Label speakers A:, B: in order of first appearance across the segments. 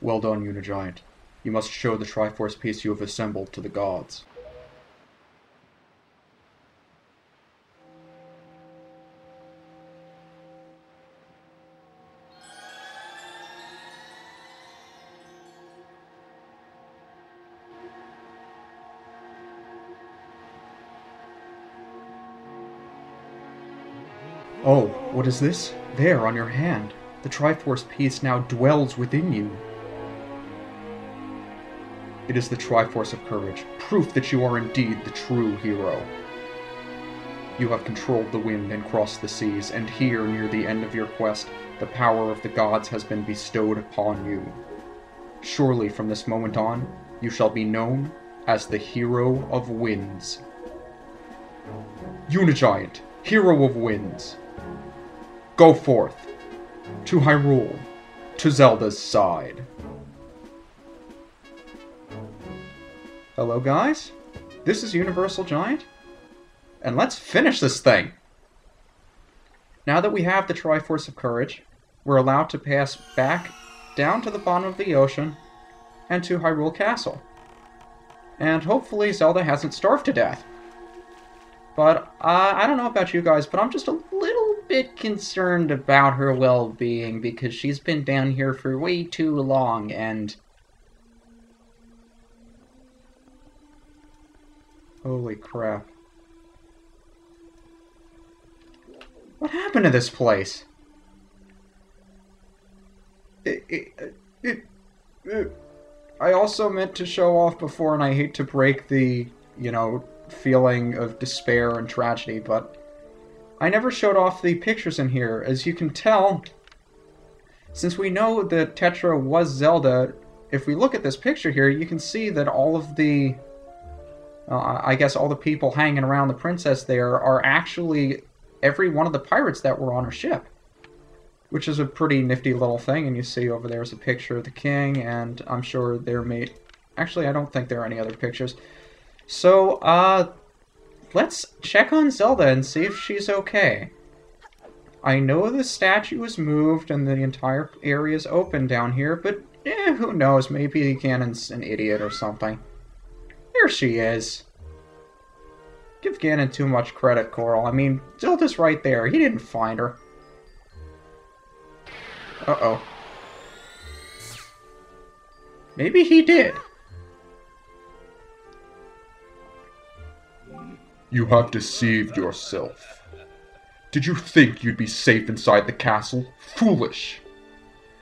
A: Well done, UniGiant. You must show the Triforce piece you have assembled to the gods. Oh, what is this? There, on your hand. The Triforce piece now dwells within you. It is the Triforce of Courage, proof that you are indeed the true hero. You have controlled the wind and crossed the seas, and here, near the end of your quest, the power of the gods has been bestowed upon you. Surely, from this moment on, you shall be known as the Hero of Winds. UniGiant, Hero of Winds. Go forth, to Hyrule, to Zelda's side. Hello guys, this is UniversalGiant, and let's finish this thing! Now that we have the Triforce of Courage, we're allowed to pass back down to the bottom of the ocean and to Hyrule Castle. And hopefully Zelda hasn't starved to death. But I don't know about you guys, but I'm just a little bit concerned about her well-being because she's been down here for way too long, and... Holy crap. What happened to this place? I also meant to show off before, and I hate to break the, feeling of despair and tragedy, but I never showed off the pictures in here. As you can tell, since we know that Tetra was Zelda, if we look at this picture here, you can see that all of the, I guess all the people hanging around the princess there are actually every one of the pirates that were on her ship, which is a pretty nifty little thing. And you see over there is a picture of the king, and I'm sure their mate. Actually, I don't think there are any other pictures. So, let's check on Zelda and see if she's okay. I know the statue was moved and the entire area is open down here, but who knows? Maybe Ganon's an idiot or something. There she is. Give Ganon too much credit, Coral. I mean, Zelda's right there. He didn't find her. Uh-oh. Maybe he did.
B: You have deceived yourself. Did you think you'd be safe inside the castle? Foolish!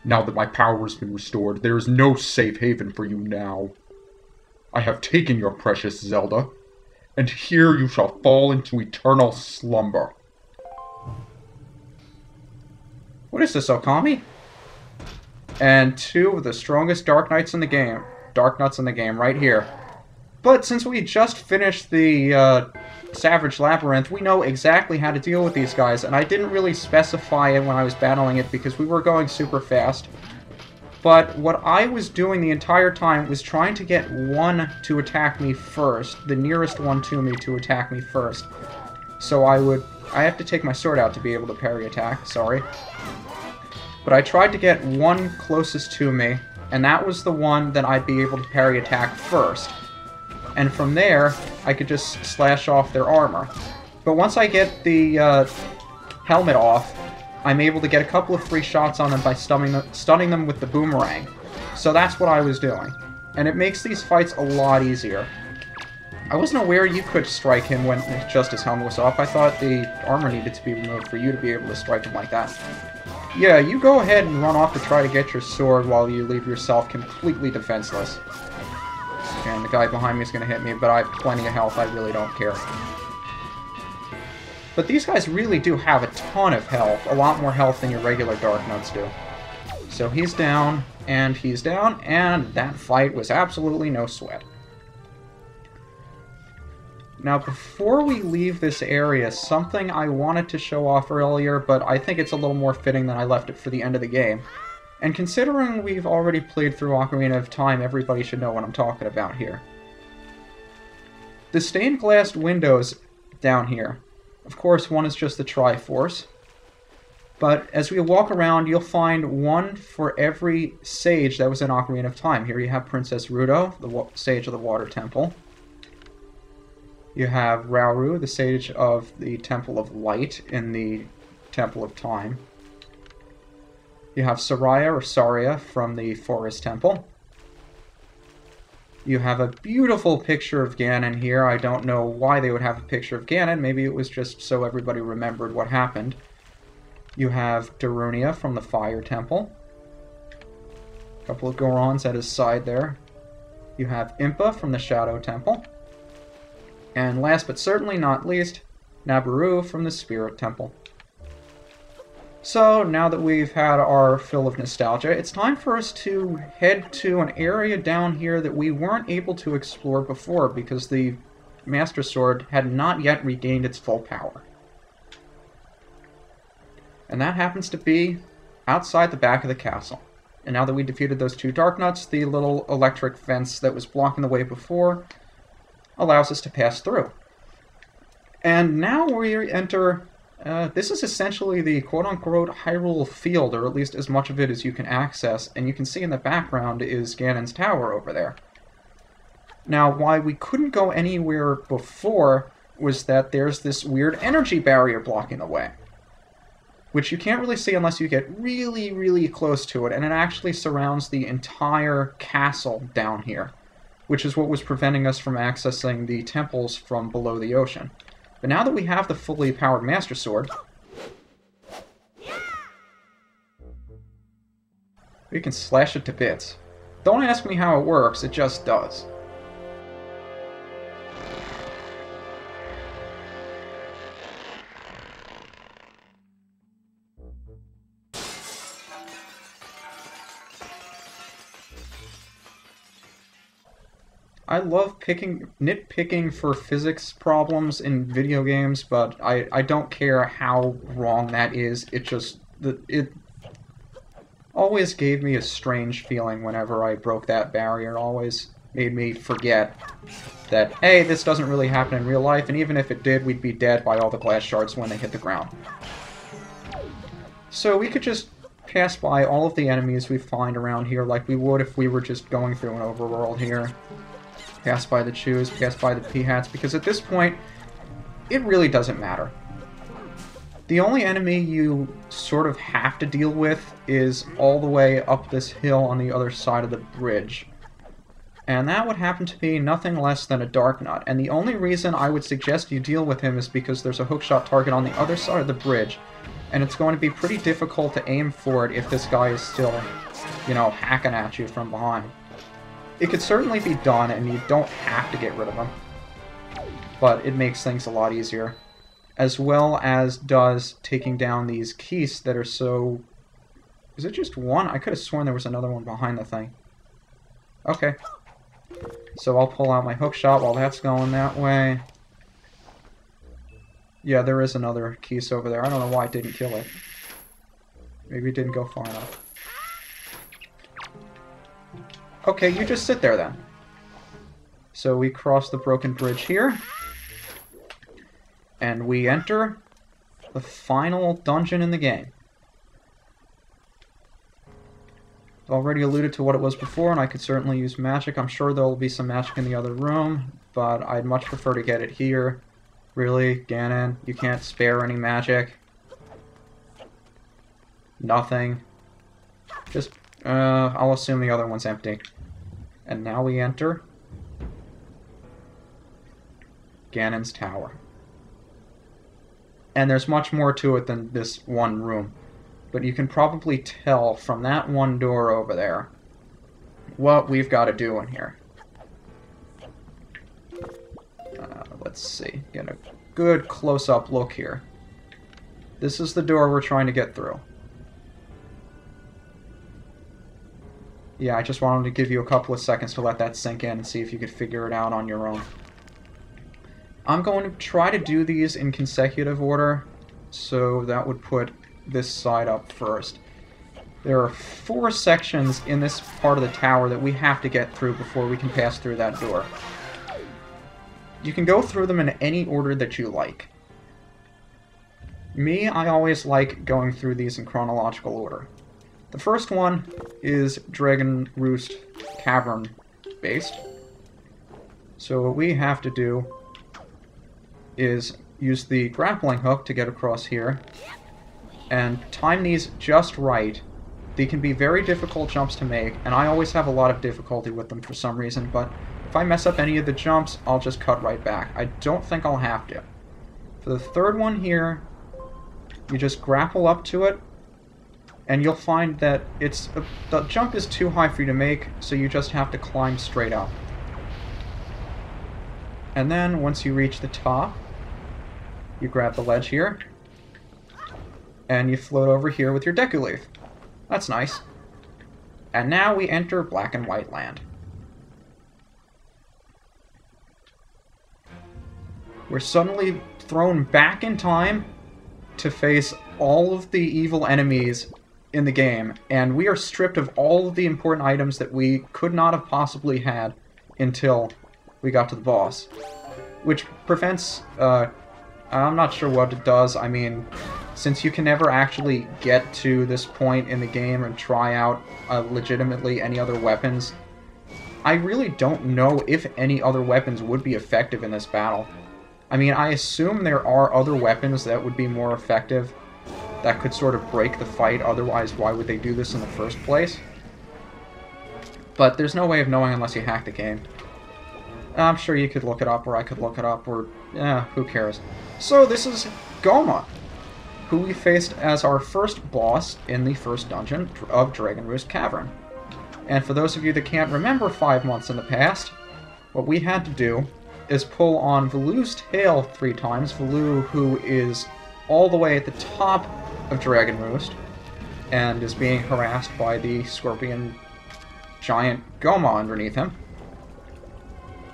B: Now that my power has been restored, there is no safe haven for you now. I have taken your precious Zelda, and here you shall fall into eternal slumber.
A: What is this, Okami? And two of the strongest Dark Knights in the game. Dark Nuts in the game, right here. But since we just finished the Savage Labyrinth, we know exactly how to deal with these guys, and I didn't really specify it when I was battling it because we were going super fast. But what I was doing the entire time was trying to get one to attack me first, the nearest one to me to attack me first. So I have to take my sword out to be able to parry attack, sorry. But I tried to get one closest to me, and that was the one that I'd be able to parry attack first. And from there, I could just slash off their armor. But once I get the helmet off, I'm able to get a couple of free shots on them by stunning them with the boomerang. So that's what I was doing. And it makes these fights a lot easier. I wasn't aware you could strike him when just his helmet was off. I thought the armor needed to be removed for you to be able to strike him like that. Yeah, you go ahead and run off to try to get your sword while you leave yourself completely defenseless. And the guy behind me is going to hit me, but I have plenty of health. I really don't care. But these guys really do have a ton of health. A lot more health than your regular Dark Nuts do. So he's down, and that fight was absolutely no sweat. Now, before we leave this area, something I wanted to show off earlier, but I think it's a little more fitting than I left it for the end of the game. And considering we've already played through Ocarina of Time, everybody should know what I'm talking about here. The stained glass windows down here. Of course, one is just the Triforce. But as we walk around, you'll find one for every sage that was in Ocarina of Time. Here you have Princess Ruto, the sage of the Water Temple. You have Rauru, the sage of the Temple of Light in the Temple of Time. You have Soraya or Saria from the Forest Temple. You have a beautiful picture of Ganon here. I don't know why they would have a picture of Ganon. Maybe it was just so everybody remembered what happened. You have Darunia from the Fire Temple. A couple of Gorons at his side there. You have Impa from the Shadow Temple. And last but certainly not least, Nabooru from the Spirit Temple. So, now that we've had our fill of nostalgia, it's time for us to head to an area down here that we weren't able to explore before because the Master Sword had not yet regained its full power. And that happens to be outside the back of the castle. And now that we defeated those two Darknuts, the little electric fence that was blocking the way before allows us to pass through. And now we enter... this is essentially the quote-unquote Hyrule Field, or at least as much of it as you can access, and you can see in the background is Ganon's Tower over there. Now, why we couldn't go anywhere before was that there's this weird energy barrier blocking the way, which you can't really see unless you get really, really close to it, and it actually surrounds the entire castle down here, which is what was preventing us from accessing the temples from below the ocean. But now that we have the fully powered Master Sword, we can slash it to bits. Don't ask me how it works, it just does. I love nitpicking for physics problems in video games, but I don't care how wrong that is. It always gave me a strange feeling whenever I broke that barrier. It always made me forget that, hey, this doesn't really happen in real life, and even if it did, we'd be dead by all the glass shards when they hit the ground. So we could just pass by all of the enemies we find around here like we would if we were just going through an overworld here. Pass by the Chews, pass by the Peahats, because at this point, it really doesn't matter. The only enemy you sort of have to deal with is all the way up this hill on the other side of the bridge. And that would happen to be nothing less than a Darknut. And the only reason I would suggest you deal with him is because there's a hookshot target on the other side of the bridge, and it's going to be pretty difficult to aim for it if this guy is still, you know, hacking at you from behind. It could certainly be done, and you don't have to get rid of him, but it makes things a lot easier. As well as does taking down these keys that are so... Is it just one? I could have sworn there was another one behind the thing. Okay. So I'll pull out my hookshot while that's going that way. Yeah, there is another keys over there. I don't know why it didn't kill it. Maybe it didn't go far enough. Okay, you just sit there then. So we cross the broken bridge here. And we enter the final dungeon in the game. Already alluded to what it was before, and I could certainly use magic. I'm sure there will be some magic in the other room, but I'd much prefer to get it here. Really, Ganon, you can't spare any magic? Nothing. Just... I'll assume the other one's empty. And now we enter Ganon's Tower. And there's much more to it than this one room. But you can probably tell from that one door over there what we've got to do in here. Let's see. Get a good close-up look here. This is the door we're trying to get through. Yeah, I just wanted to give you a couple of seconds to let that sink in and see if you could figure it out on your own. I'm going to try to do these in consecutive order, so that would put this side up first. There are 4 sections in this part of the tower that we have to get through before we can pass through that door. You can go through them in any order that you like. Me, I always like going through these in chronological order. The first one is Dragon Roost Cavern based. So what we have to do is use the grappling hook to get across here and time these just right. They can be very difficult jumps to make, and I always have a lot of difficulty with them for some reason, but if I mess up any of the jumps, I'll just cut right back. I don't think I'll have to. For the third one here, you just grapple up to it, and you'll find that the jump is too high for you to make, so you just have to climb straight up. And then, once you reach the top, you grab the ledge here, and you float over here with your Deku Leaf. That's nice. And now we enter Black and White Land. We're suddenly thrown back in time to face all of the evil enemies in the game, and we are stripped of all of the important items that we could not have possibly had until we got to the boss. Which prevents, I'm not sure what it does. I mean, since you can never actually get to this point in the game and try out legitimately any other weapons, I really don't know if any other weapons would be effective in this battle. I mean, I assume there are other weapons that would be more effective, that could sort of break the fight, otherwise why would they do this in the first place? But there's no way of knowing unless you hack the game. I'm sure you could look it up, or I could look it up, or who cares. So this is Goma, who we faced as our first boss in the first dungeon of Dragon Roost Cavern. And for those of you that can't remember 5 months in the past, what we had to do is pull on Valu's tail 3 times. Valu, who is all the way at the top of Dragon Roost, and is being harassed by the scorpion giant Goma underneath him.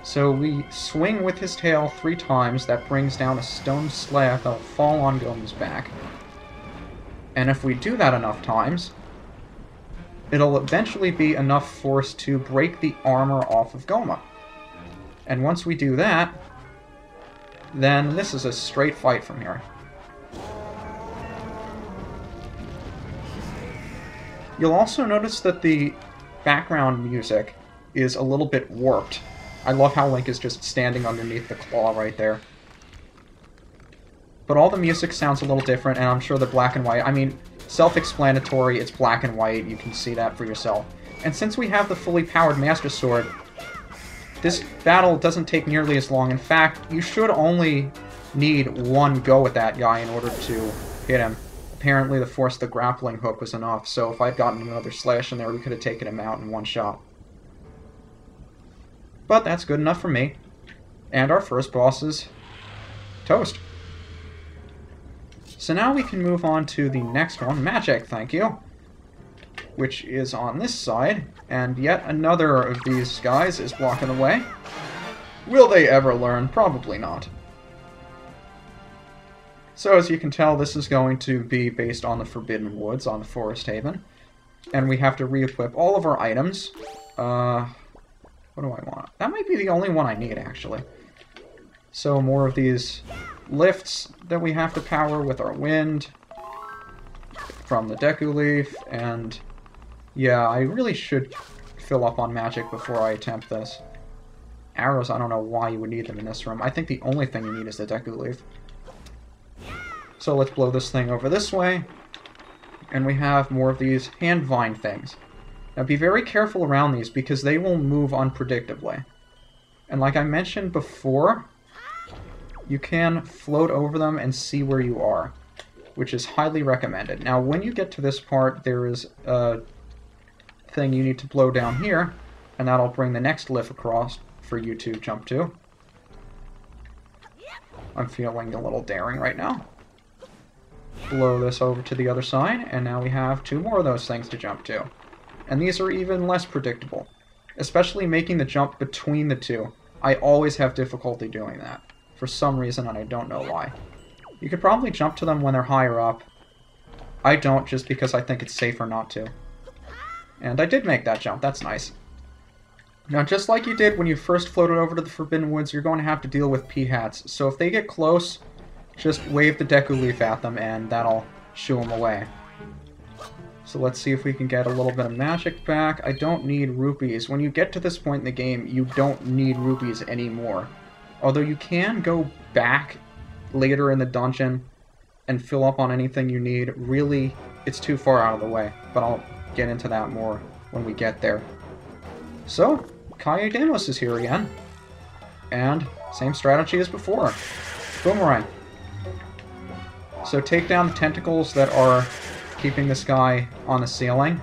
A: So we swing with his tail 3 times, that brings down a stone slab that'll fall on Goma's back. And if we do that enough times, it'll eventually be enough force to break the armor off of Goma. And once we do that, then this is a straight fight from here. You'll also notice that the background music is a little bit warped. I love how Link is just standing underneath the claw right there. But all the music sounds a little different, and I'm sure the black and white, I mean, self-explanatory, it's black and white, you can see that for yourself. And since we have the fully powered Master Sword, this battle doesn't take nearly as long. In fact, you should only need one go at that guy in order to hit him. Apparently the force of the grappling hook was enough, so if I'd gotten another slash in there, we could have taken him out in one shot. But that's good enough for me. And our first boss is toast. So now we can move on to the next one, Magic, thank you, which is on this side, and yet another of these guys is blocking the way. Will they ever learn? Probably not. So as you can tell, this is going to be based on the Forbidden Woods, on the Forest Haven, and we have to re-equip all of our items. What do I want? That might be the only one I need, actually. So more of these lifts that we have to power with our wind from the Deku Leaf, and yeah, I really should fill up on magic before I attempt this. Arrows, I don't know why you would need them in this room. I think the only thing you need is the Deku Leaf. So let's blow this thing over this way, and we have more of these hand vine things. Now be very careful around these because they will move unpredictably. And like I mentioned before, you can float over them and see where you are, which is highly recommended. Now when you get to this part, there is a thing you need to blow down here, and that'll bring the next lift across for you to jump to. I'm feeling a little daring right now. Blow this over to the other side, and now we have 2 more of those things to jump to. And these are even less predictable, especially making the jump between the 2. I always have difficulty doing that, for some reason, and I don't know why. You could probably jump to them when they're higher up. I don't, just because I think it's safer not to. And I did make that jump, that's nice. Now, just like you did when you first floated over to the Forbidden Woods, you're going to have to deal with P-Hats. So if they get close, just wave the Deku Leaf at them and that'll shoo them away. So let's see if we can get a little bit of magic back. I don't need rupees. When you get to this point in the game, you don't need rupees anymore. Although you can go back later in the dungeon and fill up on anything you need. Really, it's too far out of the way, but I'll get into that more when we get there. So, Kaye Damos is here again. And same strategy as before. Boomerang. So take down the tentacles that are keeping this guy on the ceiling.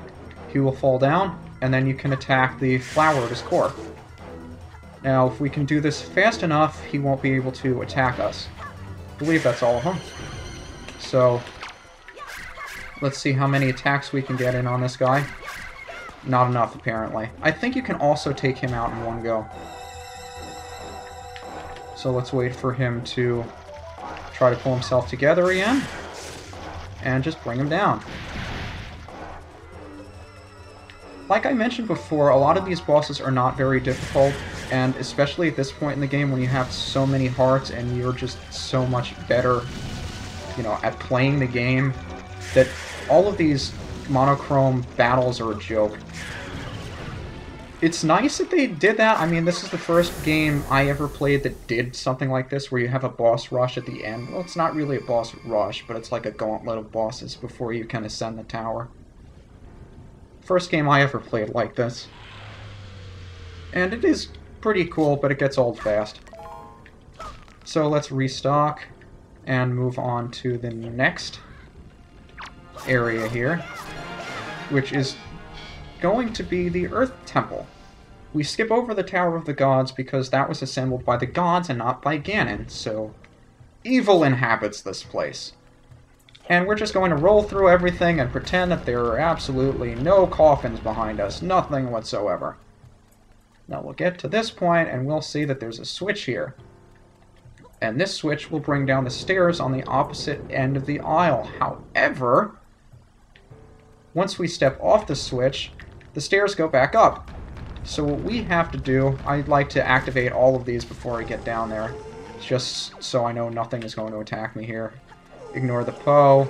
A: He will fall down, and then you can attack the flower at his core. Now, if we can do this fast enough, he won't be able to attack us. I believe that's all of them. So, let's see how many attacks we can get in on this guy. Not enough, apparently. I think you can also take him out in one go. So let's wait for him to try to pull himself together again. And just bring him down. Like I mentioned before, a lot of these bosses are not very difficult, and especially at this point in the game when you have so many hearts and you're just so much better, you know, at playing the game, that all of these monochrome battles are a joke. It's nice that they did that. I mean, this is the first game I ever played that did something like this, where you have a boss rush at the end. Well, it's not really a boss rush, but it's like a gauntlet of bosses before you can ascend the tower. First game I ever played like this. And it is pretty cool, but it gets old fast. So let's restock and move on to the next area here, which is going to be the Earth Temple. We skip over the Tower of the Gods because that was assembled by the gods and not by Ganon, so evil inhabits this place. And we're just going to roll through everything and pretend that there are absolutely no coffins behind us, nothing whatsoever. Now we'll get to this point and we'll see that there's a switch here. And this switch will bring down the stairs on the opposite end of the aisle. However, once we step off the switch, the stairs go back up. So what we have to do, I'd like to activate all of these before I get down there, just so I know nothing is going to attack me here. Ignore the Poe.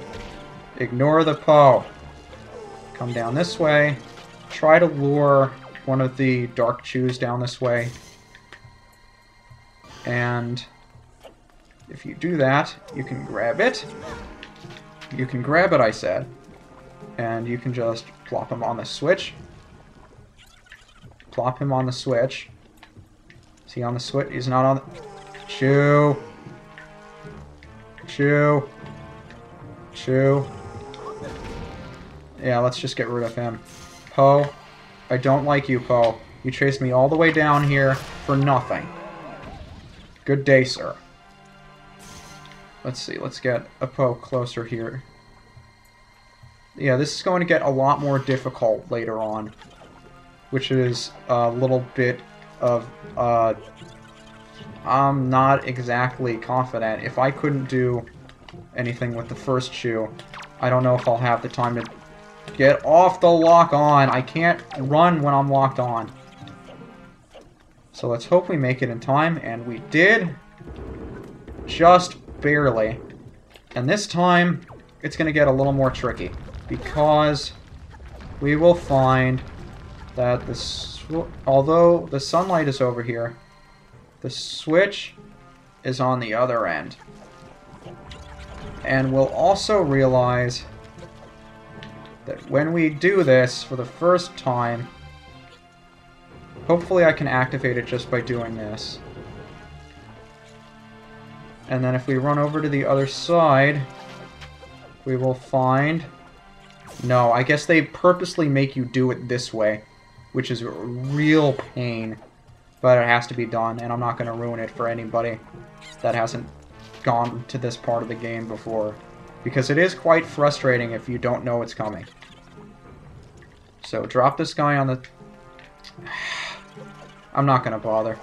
A: Ignore the Poe. Come down this way. Try to lure one of the Dark Chews down this way. And if you do that, you can grab it. You can grab it, I said. And you can just plop him on the switch. Plop him on the switch. Is he on the switch? He's not on the... Chew. Chew. Chew. Yeah, let's just get rid of him. Poe. I don't like you, Poe. You chased me all the way down here for nothing. Good day, sir. Let's see. Let's get a Poe closer here. Yeah, this is going to get a lot more difficult later on, which is a little bit of, I'm not exactly confident. If I couldn't do anything with the first Chew, I don't know if I'll have the time to get off the lock-on. I can't run when I'm locked on. So let's hope we make it in time, and we did. Just barely. And this time, it's going to get a little more tricky, because we will find that although the sunlight is over here, the switch is on the other end. And we'll also realize that when we do this for the first time, hopefully I can activate it just by doing this. And then if we run over to the other side, we will find... No, I guess they purposely make you do it this way, which is a real pain, but it has to be done, and I'm not going to ruin it for anybody that hasn't gone to this part of the game before, because it is quite frustrating if you don't know it's coming. So drop this guy on the... I'm not going to bother.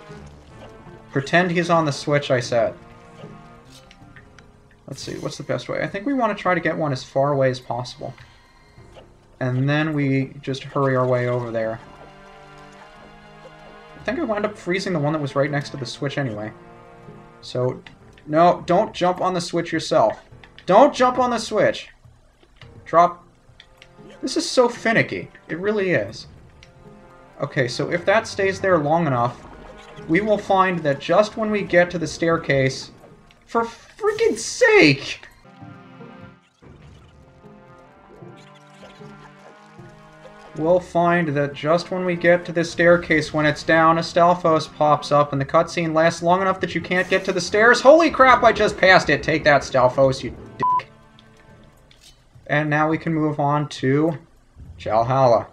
A: Pretend he's on the switch, I said. Let's see, what's the best way? I think we want to try to get one as far away as possible. And then we just hurry our way over there. I think I wound up freezing the one that was right next to the switch anyway. So, No, don't jump on the switch yourself. Don't jump on the switch. Drop. This is so finicky. It really is. Okay, so if that stays there long enough, we will find that just when we get to the staircase... For freaking sake! We'll find that just when we get to the staircase, when it's down, a Stalfos pops up, and the cutscene lasts long enough that you can't get to the stairs. Holy crap, I just passed it! Take that, Stalfos, you dick. And now we can move on to Valhalla.